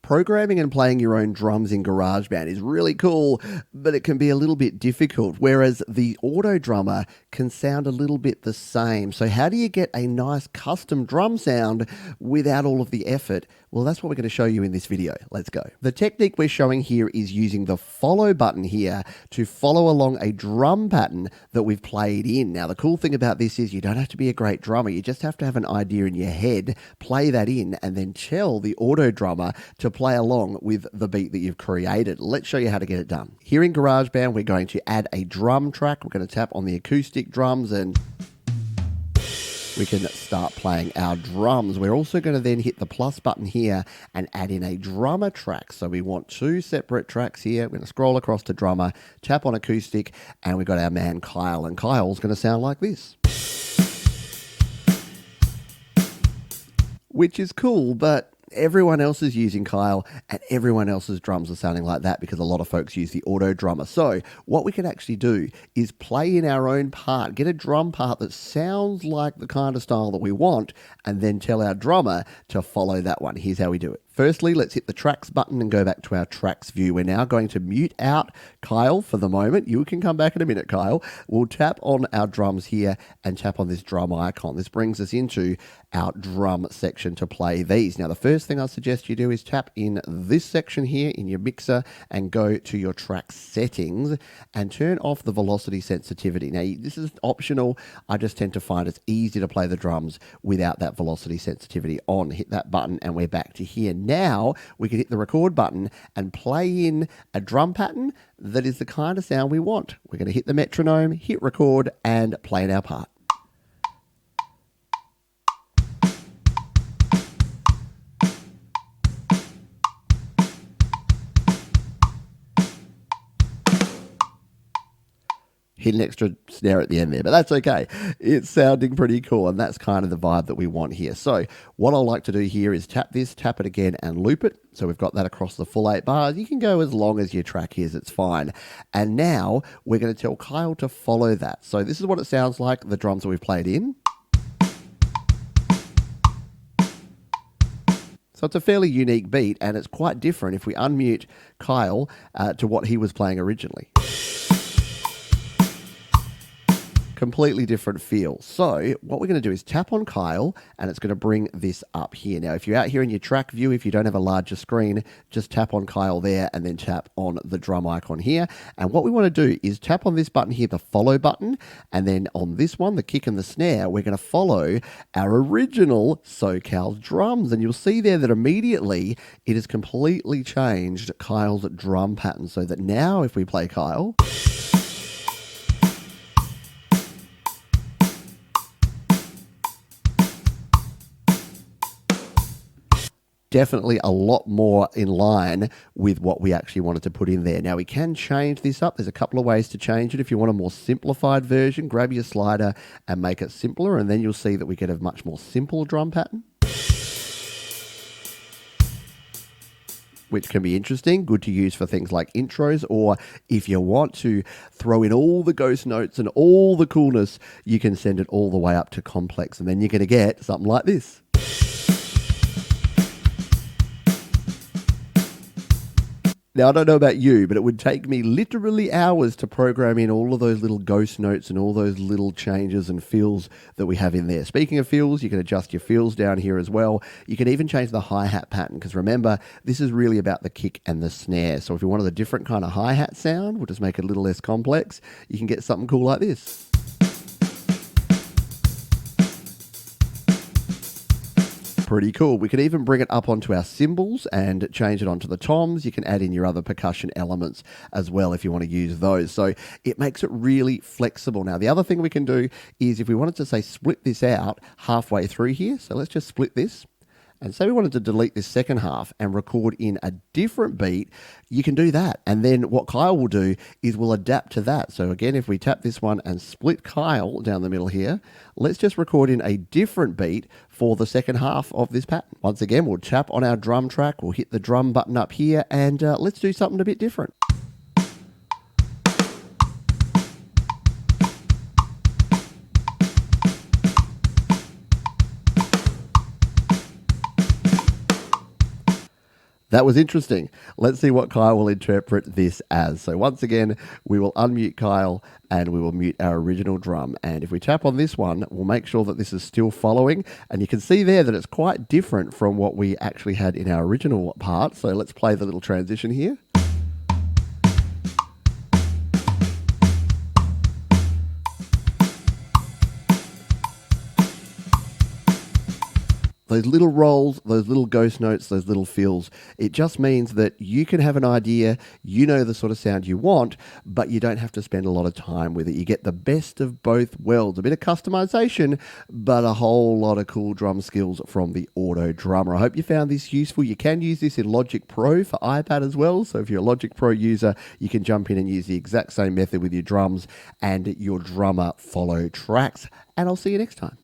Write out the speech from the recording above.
Programming and playing your own drums in GarageBand is really cool, but it can be a little bit difficult, whereas the auto drummer can sound a little bit the same. So how do you get a nice custom drum sound without all of the effort? Well, that's what we're going to show you in this video. Let's go. The technique we're showing here is using the follow button here to follow along a drum pattern that we've played in. Now, the cool thing about this is you don't have to be a great drummer. You just have to have an idea in your head, play that in, and then tell the auto drummer to play along with the beat that you've created. Let's show you how to get it done. Here in GarageBand, we're going to add a drum track. We're going to tap on the acoustic drums and we can start playing our drums. We're also going to then hit the plus button here and add in a drummer track. So we want two separate tracks here. We're going to scroll across to drummer, tap on acoustic, and we've got our man Kyle. And Kyle's going to sound like this, which is cool, but everyone else is using Kyle and everyone else's drums are sounding like that because a lot of folks use the auto drummer. So what we can actually do is play in our own part, get a drum part that sounds like the kind of style that we want, and then tell our drummer to follow that one. Here's how we do it. Firstly, let's hit the tracks button and go back to our tracks view. We're now going to mute out Kyle for the moment. You can come back in a minute, Kyle. We'll tap on our drums here and tap on this drum icon. This brings us into our drum section to play these. Now, the first thing I suggest you do is tap in this section here in your mixer and go to your track settings and turn off the velocity sensitivity. Now, this is optional. I just tend to find it's easy to play the drums without that velocity sensitivity on. Hit that button and we're back to here. Now we can hit the record button and play in a drum pattern that is the kind of sound we want. We're going to hit the metronome, hit record, and play in our part. Hit an extra snare at the end there, but that's okay. It's sounding pretty cool, and that's kind of the vibe that we want here. So what I like to do here is tap this, tap it again, and loop it. So we've got that across the full 8 bars. You can go as long as your track is, it's fine. And now we're going to tell Kyle to follow that. So this is what it sounds like, the drums that we've played in. So it's a fairly unique beat, and it's quite different if we unmute Kyle to what he was playing originally. Completely different feel. So what we're going to do is tap on Kyle and it's going to bring this up here. Now, if you're out here in your track view, if you don't have a larger screen, just tap on Kyle there and then tap on the drum icon here. And what we want to do is tap on this button here, the follow button, and then on this one, the kick and the snare, we're going to follow our original SoCal drums. And you'll see there that immediately it has completely changed Kyle's drum pattern so that now if we play Kyle, definitely a lot more in line with what we actually wanted to put in there. Now, we can change this up. There's a couple of ways to change it. If you want a more simplified version, grab your slider and make it simpler, and then you'll see that we get a much more simple drum pattern, which can be interesting, good to use for things like intros, or if you want to throw in all the ghost notes and all the coolness, you can send it all the way up to complex, and then you're going to get something like this. Now, I don't know about you, but it would take me literally hours to program in all of those little ghost notes and all those little changes and fills that we have in there. Speaking of fills, you can adjust your fills down here as well. You can even change the hi-hat pattern because remember, this is really about the kick and the snare. So if you wanted a different kind of hi-hat sound, we'll just make it a little less complex. You can get something cool like this. Pretty cool. We can even bring it up onto our cymbals and change it onto the toms. You can add in your other percussion elements as well if you want to use those. So it makes it really flexible. Now, the other thing we can do is if we wanted to say split this out halfway through here. So let's just split this. And say we wanted to delete this second half and record in a different beat, you can do that. And then what Kyle will do is we'll adapt to that. So again, if we tap this one and split Kyle down the middle here, let's just record in a different beat for the second half of this pattern. Once again, we'll tap on our drum track, we'll hit the drum button up here, and let's do something a bit different. That was interesting. Let's see what Kyle will interpret this as. So once again, we will unmute Kyle and we will mute our original drum. And if we tap on this one, we'll make sure that this is still following. And you can see there that it's quite different from what we actually had in our original part. So let's play the little transition here. Those little rolls, those little ghost notes, those little fills, it just means that you can have an idea, you know the sort of sound you want, but you don't have to spend a lot of time with it. You get the best of both worlds, a bit of customization, but a whole lot of cool drum skills from the Auto Drummer. I hope you found this useful. You can use this in Logic Pro for iPad as well, so if you're a Logic Pro user, you can jump in and use the exact same method with your drums and your drummer follow tracks. And I'll see you next time.